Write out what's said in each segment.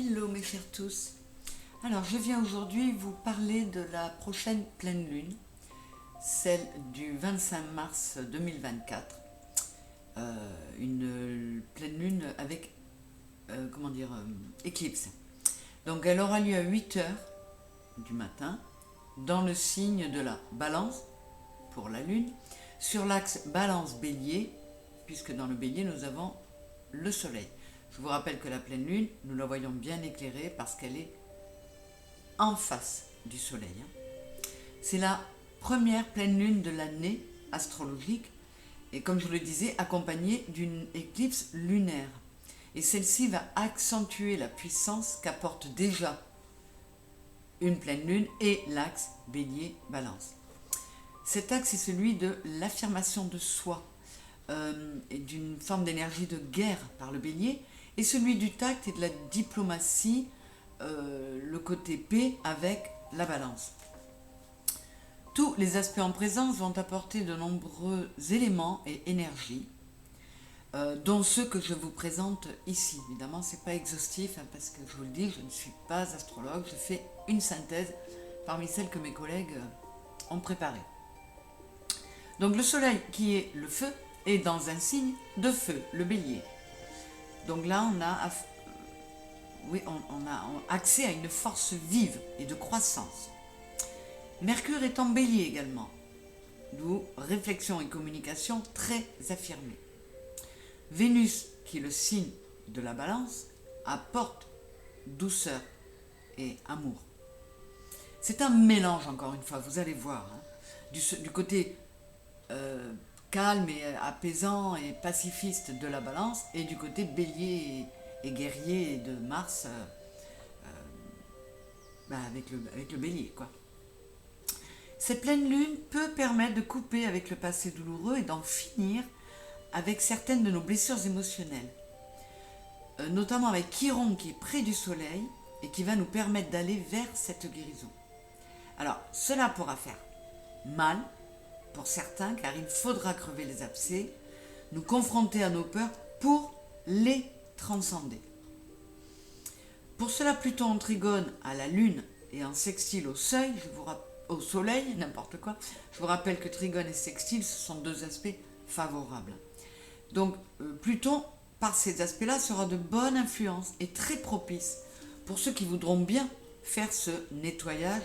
Hello mes chers tous. Alors je viens aujourd'hui vous parler de la prochaine pleine lune, celle du 25 mars 2024. Une pleine lune avec, éclipse. Donc elle aura lieu à 8 heures du matin dans le signe de la balance pour la lune, sur l'axe balance-bélier, puisque dans le bélier nous avons le soleil. Je vous rappelle que la pleine lune, nous la voyons bien éclairée parce qu'elle est en face du soleil. C'est la première pleine lune de l'année astrologique et comme je le disais, accompagnée d'une éclipse lunaire. Et celle-ci va accentuer la puissance qu'apporte déjà une pleine lune et l'axe bélier-balance. Cet axe est celui de l'affirmation de soi, et d'une forme d'énergie de guerre par le bélier, et celui du tact et de la diplomatie, le côté paix avec la balance. Tous les aspects en présence vont apporter de nombreux éléments et énergies, dont ceux que je vous présente ici. Évidemment, ce n'est pas exhaustif, parce que je vous le dis, je ne suis pas astrologue, je fais une synthèse parmi celles que mes collègues ont préparées. Donc le soleil, qui est le feu, est dans un signe de feu, le bélier. Donc là, on a accès à une force vive et de croissance. Mercure est en bélier également, d'où réflexion et communication très affirmées. Vénus, qui est le signe de la balance, apporte douceur et amour. C'est un mélange, encore une fois, vous allez voir, du côté calme et apaisant et pacifiste de la balance et du côté bélier et guerrier de Mars, avec le bélier, quoi. Cette pleine lune peut permettre de couper avec le passé douloureux et d'en finir avec certaines de nos blessures émotionnelles, notamment avec Chiron qui est près du soleil et qui va nous permettre d'aller vers cette guérison. Alors, cela pourra faire mal pour certains, car il faudra crever les abcès, nous confronter à nos peurs pour les transcender. Pour cela, Pluton en trigone à la Lune et en sextile au Soleil, au Soleil, n'importe quoi. Je vous rappelle que trigone et sextile, ce sont deux aspects favorables. Donc, Pluton, par ces aspects-là, sera de bonne influence et très propice pour ceux qui voudront bien faire ce nettoyage,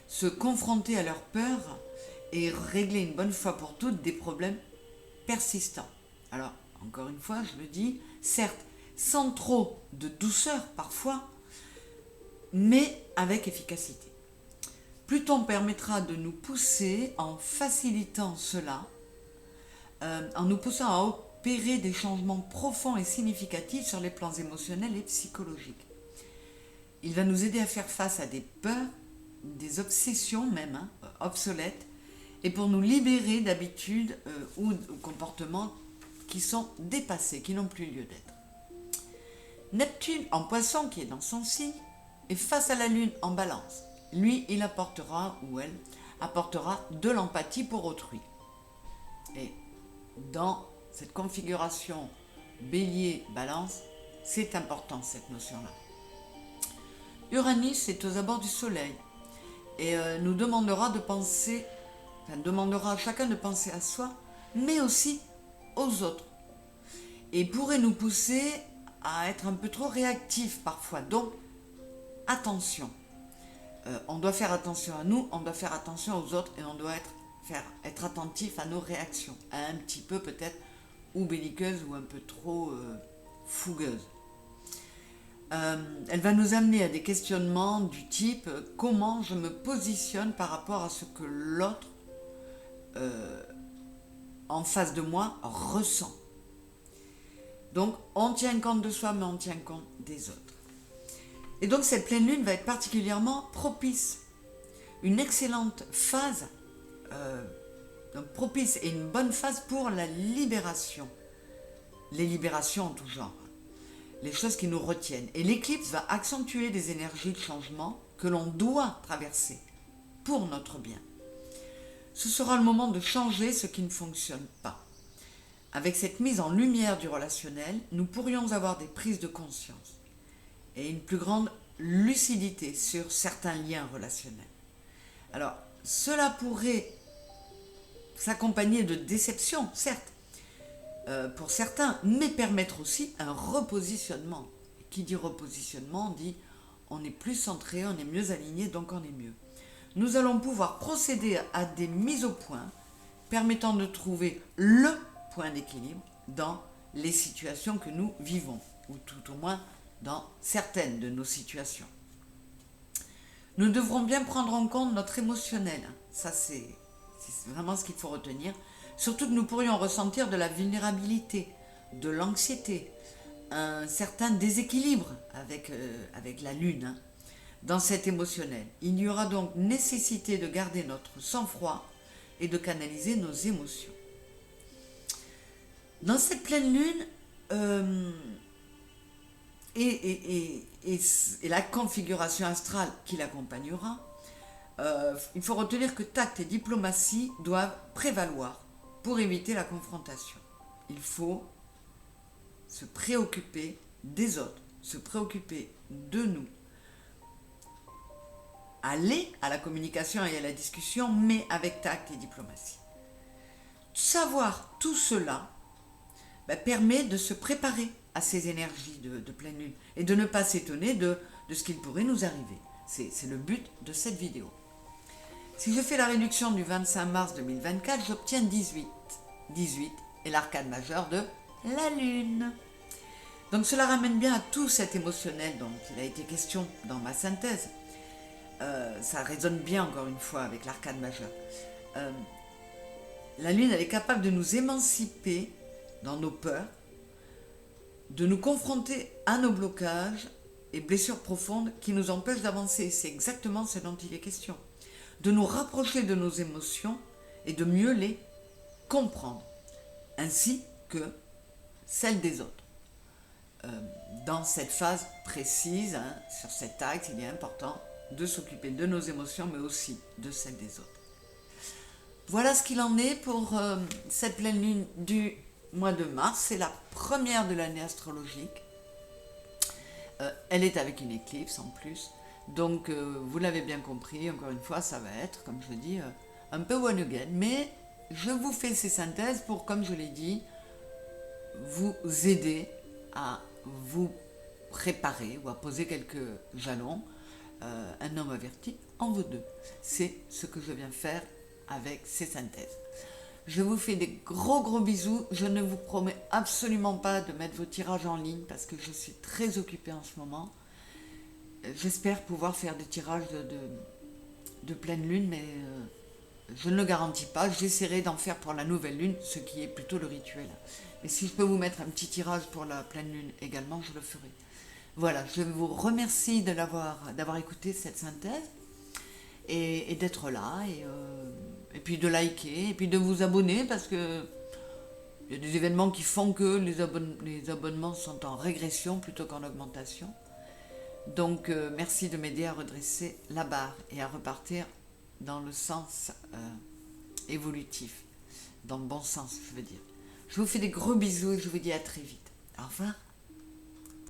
se confronter à leurs peurs et régler une bonne fois pour toutes des problèmes persistants. Alors, encore une fois, je le dis, certes, sans trop de douceur parfois, mais avec efficacité. Pluton permettra de nous pousser en facilitant cela, en nous poussant à opérer des changements profonds et significatifs sur les plans émotionnels et psychologiques. Il va nous aider à faire face à des peurs, des obsessions même, obsolètes, et pour nous libérer d'habitudes ou de comportements qui sont dépassés, qui n'ont plus lieu d'être. Neptune en Poisson, qui est dans son signe, est face à la Lune en Balance. Lui, il apportera, ou elle, apportera de l'empathie pour autrui. Et dans cette configuration Bélier-Balance, c'est important cette notion-là. Uranus est aux abords du Soleil et nous demandera à chacun de penser à soi, mais aussi aux autres. Et pourrait nous pousser à être un peu trop réactifs parfois. Donc, attention. On doit faire attention à nous, on doit faire attention aux autres et on doit être attentif à nos réactions. Un petit peu peut-être ou belliqueuses ou un peu trop fougueuses. Elle va nous amener à des questionnements du type comment je me positionne par rapport à ce que l'autre en face de moi ressent. Donc on tient compte de soi mais on tient compte des autres. Et donc cette pleine lune va être particulièrement propice. Une excellente phase, donc propice et une bonne phase pour la libération. Les libérations en tout genre. Les choses qui nous retiennent. Et l'éclipse va accentuer des énergies de changement que l'on doit traverser pour notre bien. Ce sera le moment de changer ce qui ne fonctionne pas. Avec cette mise en lumière du relationnel, nous pourrions avoir des prises de conscience. et une plus grande lucidité sur certains liens relationnels. Alors, cela pourrait s'accompagner de déception, certes, pour certains, mais permettre aussi un repositionnement. Qui dit repositionnement dit on est plus centré, on est mieux aligné, donc on est mieux. Nous allons pouvoir procéder à des mises au point permettant de trouver le point d'équilibre dans les situations que nous vivons, ou tout au moins dans certaines de nos situations. Nous devrons bien prendre en compte notre émotionnel. Ça, c'est vraiment ce qu'il faut retenir. Surtout que nous pourrions ressentir de la vulnérabilité, de l'anxiété, un certain déséquilibre avec la Lune dans cet émotionnel. Il y aura donc nécessité de garder notre sang-froid et de canaliser nos émotions. Dans cette pleine Lune, et la configuration astrale qui l'accompagnera, il faut retenir que tact et diplomatie doivent prévaloir pour éviter la confrontation. Il faut se préoccuper des autres, se préoccuper de nous, aller à la communication et à la discussion, mais avec tact et diplomatie. Savoir tout cela permet de se préparer à ces énergies de pleine lune et de ne pas s'étonner de ce qu'il pourrait nous arriver. C'est le but de cette vidéo. Si je fais la réduction du 25 mars 2024, j'obtiens 18. 18 est l'arcane majeur de la Lune. Donc cela ramène bien à tout cet émotionnel dont il a été question dans ma synthèse. Ça résonne bien encore une fois avec l'arcane majeur. La Lune, elle est capable de nous émanciper dans nos peurs, de nous confronter à nos blocages et blessures profondes qui nous empêchent d'avancer. C'est exactement ce dont il est question. De nous rapprocher de nos émotions et de mieux les comprendre, ainsi que celles des autres. Dans cette phase précise, sur cet axe, il est important de s'occuper de nos émotions, mais aussi de celles des autres. Voilà ce qu'il en est pour cette pleine lune du mois de mars. C'est la première de l'année astrologique. Elle est avec une éclipse en plus. Donc, vous l'avez bien compris, encore une fois, ça va être, comme je dis, un peu one again. Mais je vous fais ces synthèses pour, comme je l'ai dit, vous aider à vous préparer ou à poser quelques jalons. Un homme averti en vaut deux. C'est ce que je viens faire avec ces synthèses. Je vous fais des gros bisous. Je ne vous promets absolument pas de mettre vos tirages en ligne parce que je suis très occupée en ce moment. J'espère pouvoir faire des tirages de pleine lune, mais je ne le garantis pas. J'essaierai d'en faire pour la nouvelle lune, ce qui est plutôt le rituel. Mais si je peux vous mettre un petit tirage pour la pleine lune également, je le ferai. Voilà, je vous remercie d'avoir écouté cette synthèse et d'être là et puis de liker et puis de vous abonner parce que il y a des événements qui font que les abonnements sont en régression plutôt qu'en augmentation. Donc merci de m'aider à redresser la barre et à repartir dans le sens évolutif, dans le bon sens, je veux dire. Je vous fais des gros bisous et je vous dis à très vite. Au revoir.